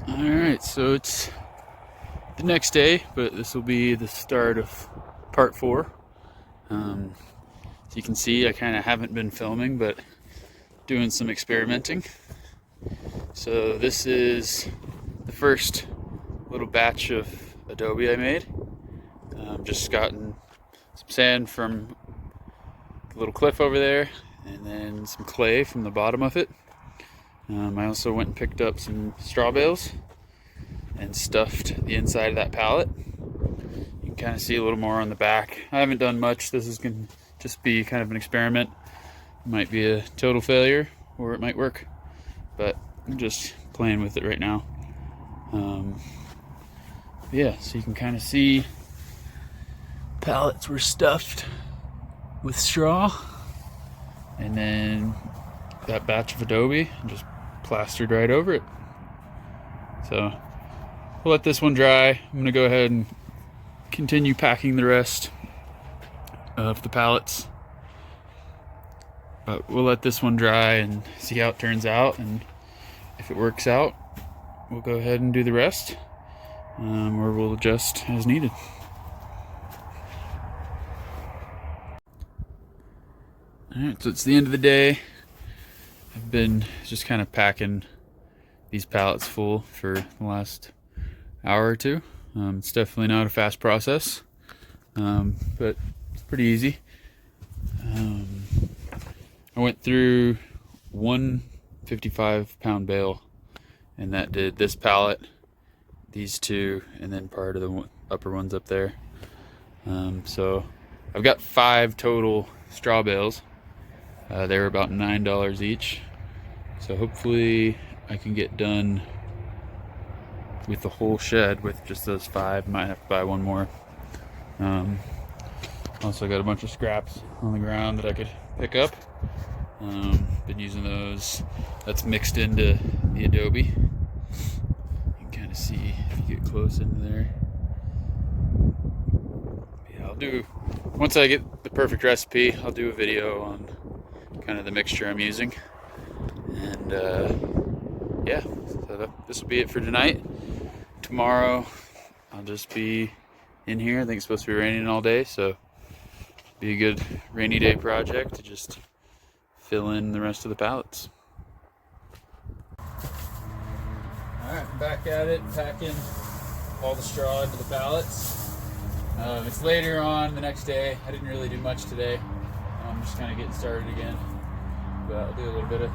Alright, so it's the next day, but this will be the start of part 4. As you can see, I kind of haven't been filming, but doing some experimenting. So this is the first little batch of Adobe I made. Just gotten some sand from the little cliff over there, and then some clay from the bottom of it. I also went and picked up some straw bales and stuffed the inside of that pallet. You can kind of see a little more on the back. I haven't done much. This is going to just be kind of an experiment. It might be a total failure, or it might work, but I'm just playing with it right now. Yeah, so you can kind of see pallets were stuffed with straw, and then that batch of Adobe just plastered right over it. So we'll let this one dry. I'm gonna go ahead and continue packing the rest of the pallets, but we'll let this one dry and see how it turns out, and if it works out, we'll go ahead and do the rest, or we'll adjust as needed. Alright, so it's the end of the day. I've been just kind of packing these pallets full for the last hour or two. It's definitely not a fast process, but it's pretty easy. I went through one 55-pound bale, and that did this pallet, these two, and then part of the upper ones up there. So I've got 5 total straw bales. They were about $9 each. So hopefully I can get done with the whole shed with just those 5. Might have to buy one more. Also got a bunch of scraps on the ground that I could pick up. Been using those. That's mixed into the Adobe. You can kind of see if you get close into there. Yeah, I'll do, once I get the perfect recipe, I'll do a video on kind of the mixture I'm using. And yeah, so this will be it for tonight. Tomorrow I'll just be in here. I think it's supposed to be raining all day, so be a good rainy day project to just fill in the rest of the pallets. Alright, I'm back at it, packing all the straw into the pallets. It's later on the next day. I didn't really do much today. I'm just kind of getting started again, but I'll do a little bit of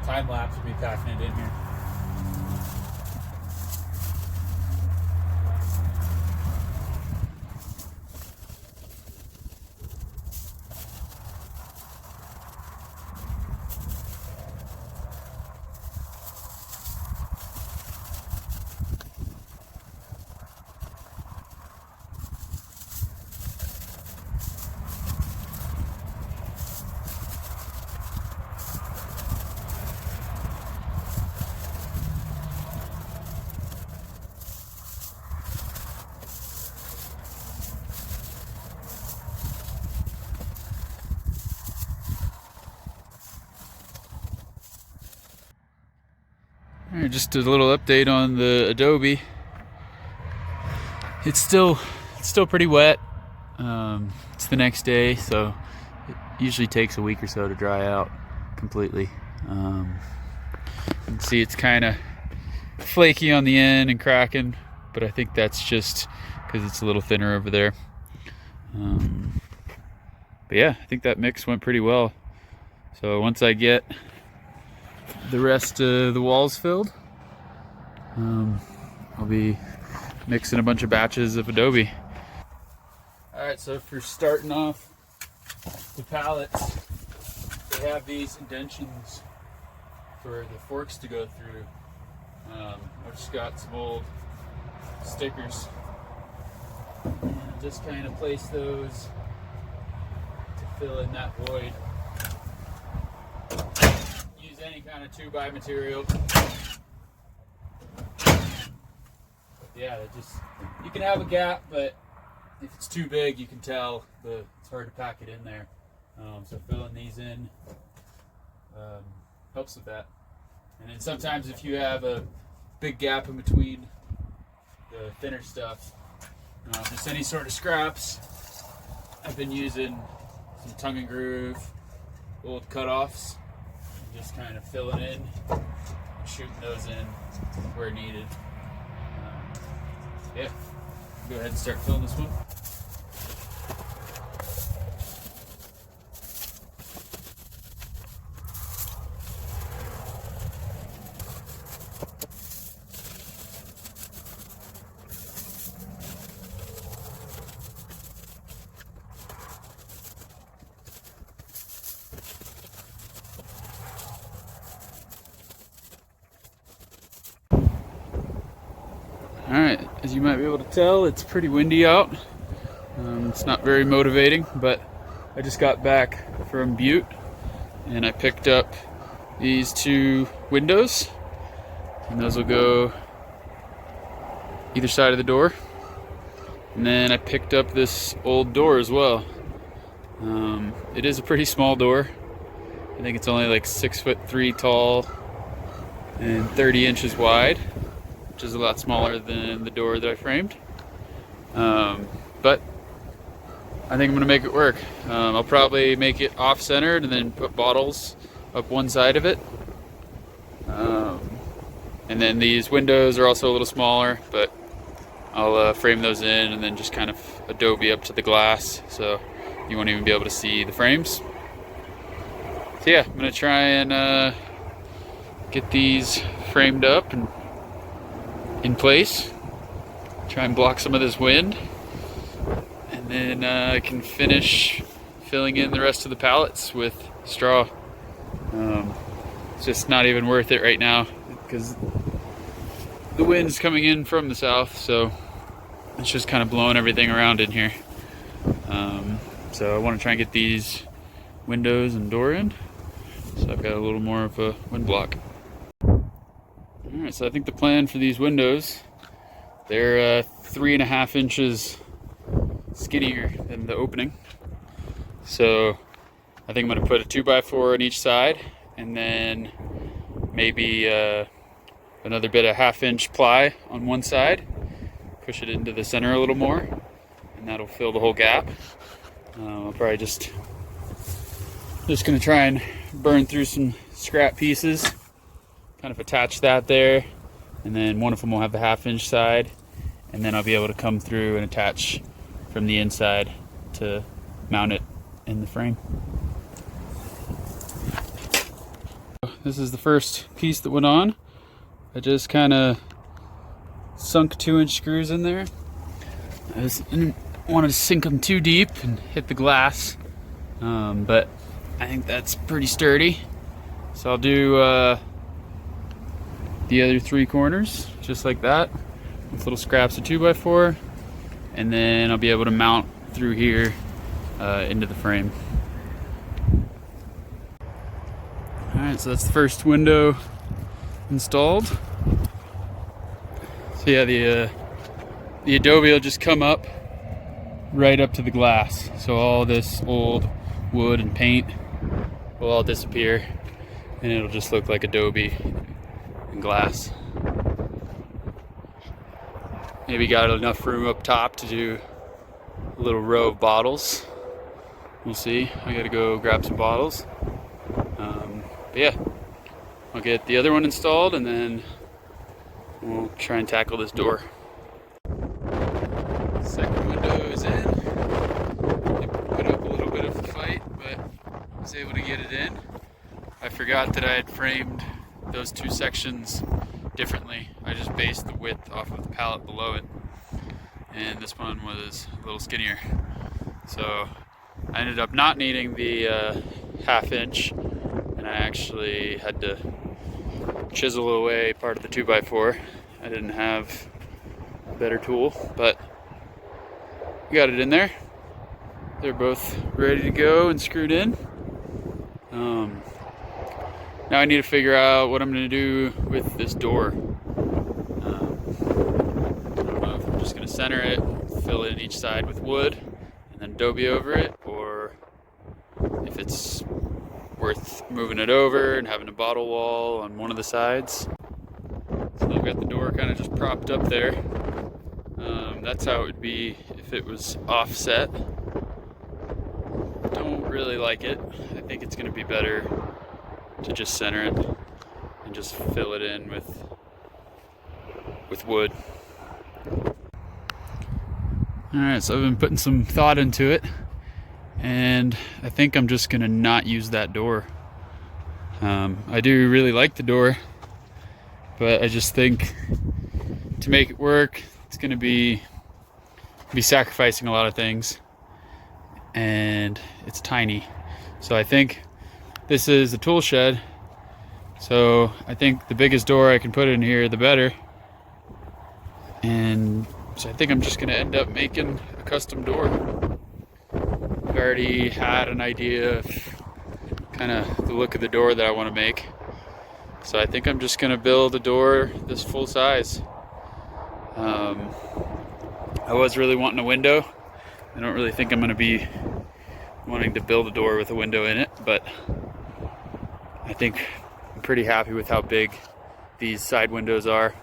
time lapse of me packing it in here. Alright, just a little update on the Adobe. It's still pretty wet. It's the next day, so it usually takes a week or so to dry out completely. You can see it's kind of flaky on the end and cracking, but I think that's just because it's a little thinner over there. But yeah, I think that mix went pretty well. So once I get the rest of the walls filled, I'll be mixing a bunch of batches of Adobe. Alright, so if you're starting off the pallets, they have these indentions for the forks to go through. I've just got some old stickers, and just kind of place those to fill in that void. Use any kind of 2x material. Yeah, you can have a gap, but if it's too big, you can tell it's hard to pack it in there. So filling these in helps with that. And then sometimes if you have a big gap in between the thinner stuff. Just any sort of scraps. I've been using some tongue and groove, old cutoffs, and just kind of filling in, and shooting those in where needed. Yeah, go ahead and start filling this one. Alright, as you might be able to tell, it's pretty windy out. It's not very motivating, but I just got back from Butte and I picked up these two windows, and those will go either side of the door. And then I picked up this old door as well. It is a pretty small door. I think it's only like 6'3" tall and 30 inches wide, which is a lot smaller than the door that I framed. But I think I'm gonna make it work. I'll probably make it off-centered and then put bottles up one side of it. And then these windows are also a little smaller, but I'll frame those in and then just kind of Adobe up to the glass, so you won't even be able to see the frames. So yeah, I'm gonna try and get these framed up and in place, try and block some of this wind, and then I can finish filling in the rest of the pallets with straw. It's just not even worth it right now because the wind's coming in from the south, so it's just kind of blowing everything around in here. So I want to try and get these windows and door in, so I've got a little more of a wind block. Alright, so I think the plan for these windows, they're 3.5 inches skinnier than the opening. So I think I'm going to put a 2x4 on each side, and then maybe another bit of 1/2 inch ply on one side, push it into the center a little more, and that'll fill the whole gap. I'll probably just going to try and burn through some scrap pieces, kind of attach that there, and then one of them will have the 1/2 inch side, and then I'll be able to come through and attach from the inside to mount it in the frame. This is the first piece that went on. I just kind of sunk 2-inch screws in there. I didn't want to sink them too deep and hit the glass, but I think that's pretty sturdy. So I'll do the other 3 corners just like that with little scraps of 2x4, and then I'll be able to mount through here into the frame. Alright, so that's the first window installed. So yeah, the Adobe will just come up right up to the glass, so all this old wood and paint will all disappear, and it'll just look like Adobe and glass. Maybe got enough room up top to do a little row of bottles. We'll see. I gotta go grab some bottles. But yeah, I'll get the other one installed and then we'll try and tackle this door. Second window is in. It put up a little bit of a fight, but I was able to get it in. I forgot that I had framed those 2 sections differently. I just based the width off of the pallet below it, and this one was a little skinnier. So I ended up not needing the 1/2 inch, and I actually had to chisel away part of the 2x4. I didn't have a better tool, but we got it in there. They're both ready to go and screwed in. Now I need to figure out what I'm going to do with this door. I don't know if I'm just going to center it, fill it in each side with wood, and then Adobe over it, or if it's worth moving it over and having a bottle wall on one of the sides. So I've got the door kind of just propped up there. That's how it would be if it was offset. Don't really like it. I think it's going to be better to just center it and just fill it in with wood. Alright, so I've been putting some thought into it, and I think I'm just going to not use that door. I do really like the door, but I just think to make it work, it's going to be sacrificing a lot of things, and it's tiny. So I think this is a tool shed, so I think the biggest door I can put in here, the better. And so I think I'm just going to end up making a custom door. I've already had an idea of kind of the look of the door that I want to make. So I think I'm just going to build a door this full size. I was really wanting a window. I don't really think I'm going to be wanting to build a door with a window in it, but I think I'm pretty happy with how big these side windows are,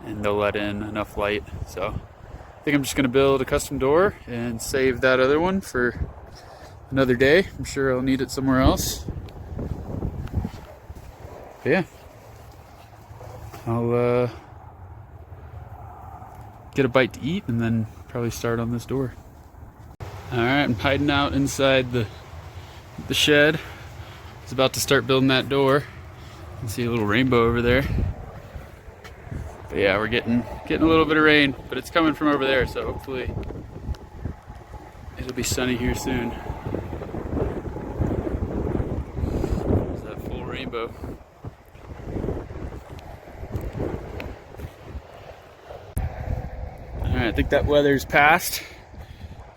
and they'll let in enough light. So I think I'm just going to build a custom door and save that other one for another day. I'm sure I'll need it somewhere else. But yeah, I'll get a bite to eat and then probably start on this door. Alright, I'm hiding out inside the shed. I was about to start building that door. You can see a little rainbow over there. But yeah, we're getting a little bit of rain, but it's coming from over there, so hopefully it'll be sunny here soon. There's that full rainbow. Alright, I think that weather's passed,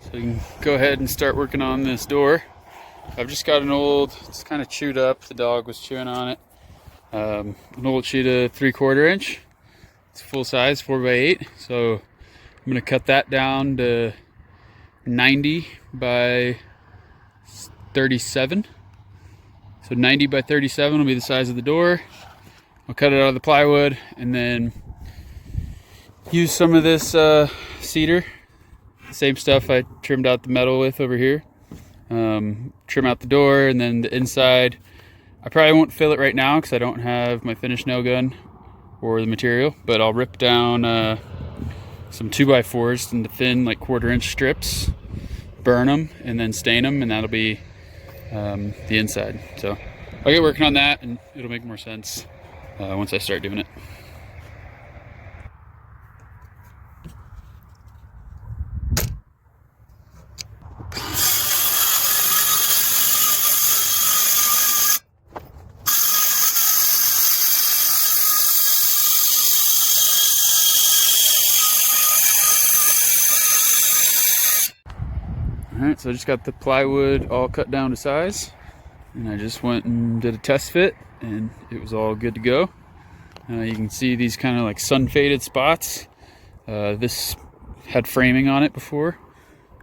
so we can go ahead and start working on this door. I've just got it's kind of chewed up, the dog was chewing on it. An old sheet of 3/4 inch. It's full size, 4x8, so I'm going to cut that down to 90 by 37. So 90 by 37 will be the size of the door. I'll cut it out of the plywood and then use some of this cedar, same stuff I trimmed out the metal with over here. Trim out the door, and then the inside I probably won't fill it right now because I don't have my finished nail gun or the material, but I'll rip down some 2x4s into thin, like 1/4 inch strips, burn them, and then stain them, and that'll be the inside. So I'll get working on that, and it'll make more sense once I start doing it. Alright, so I just got the plywood all cut down to size, and I just went and did a test fit, and it was all good to go. You can see these kind of like sun faded spots. This had framing on it before,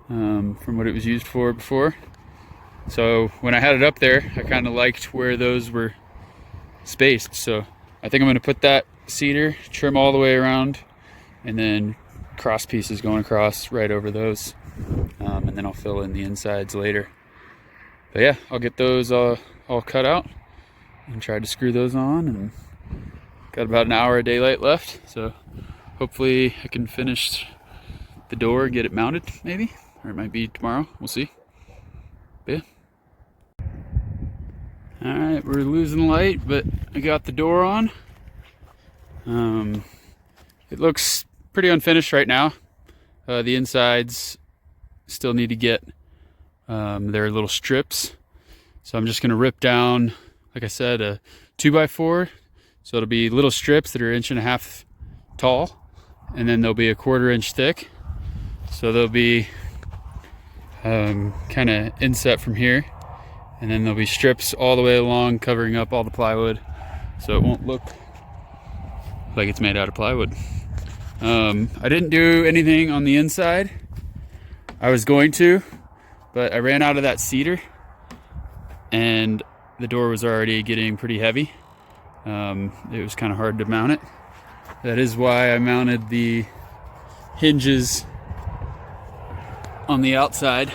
from what it was used for before. So when I had it up there, I kind of liked where those were spaced. So I think I'm going to put that cedar, trim all the way around, and then cross pieces going across right over those. And then I'll fill in the insides later. But yeah, I'll get those all cut out and try to screw those on, and got about an hour of daylight left, so hopefully I can finish the door, get it mounted maybe, or it might be tomorrow, we'll see. But yeah. Alright, we're losing light, but I got the door on. It looks pretty unfinished right now. The insides still need to get their little strips, so I'm just going to rip down, like I said, a 2x4, so it'll be little strips that are 1.5 inches tall, and then they'll be 1/4 inch thick, so they'll be kind of inset from here, and then there'll be strips all the way along covering up all the plywood, so it won't look like it's made out of plywood. I didn't do anything on the inside. I was going to, but I ran out of that cedar, and the door was already getting pretty heavy. It was kind of hard to mount it. That is why I mounted the hinges on the outside.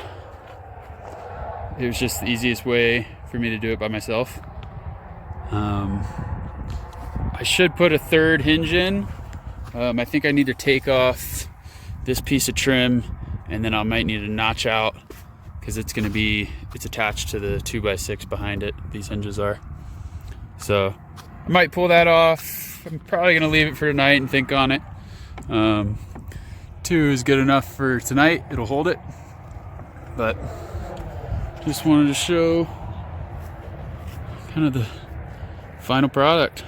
It was just the easiest way for me to do it by myself. I should put a third hinge in. I think I need to take off this piece of trim, and then I might need to notch out, because it's attached to the 2x6 behind it. These hinges are. So I might pull that off. I'm probably gonna leave it for tonight and think on it. 2 is good enough for tonight. It'll hold it. But just wanted to show kind of the final product.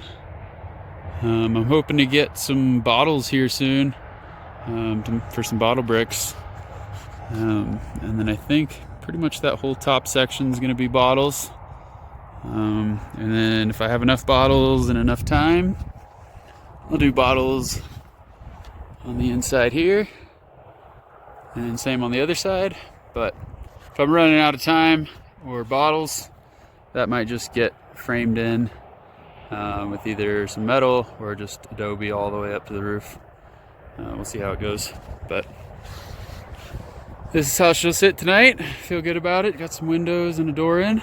I'm hoping to get some bottles here soon, for some bottle bricks. And then I think pretty much that whole top section is going to be bottles. And then if I have enough bottles and enough time, I'll do bottles on the inside here, and same on the other side. But if I'm running out of time or bottles, that might just get framed in with either some metal or just Adobe all the way up to the roof. We'll see how it goes. But this is how she'll sit tonight. Feel good about it. Got some windows and a door in.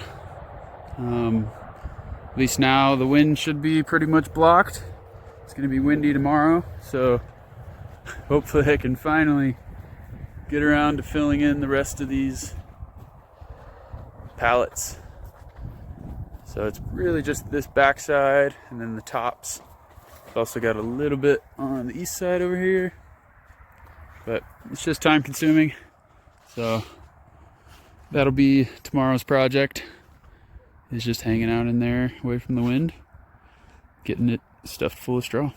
At least now the wind should be pretty much blocked. It's going to be windy tomorrow, so hopefully I can finally get around to filling in the rest of these pallets. So it's really just this back side and then the tops. I've also got a little bit on the east side over here, but it's just time consuming. So that'll be tomorrow's project, is just hanging out in there away from the wind, getting it stuffed full of straw.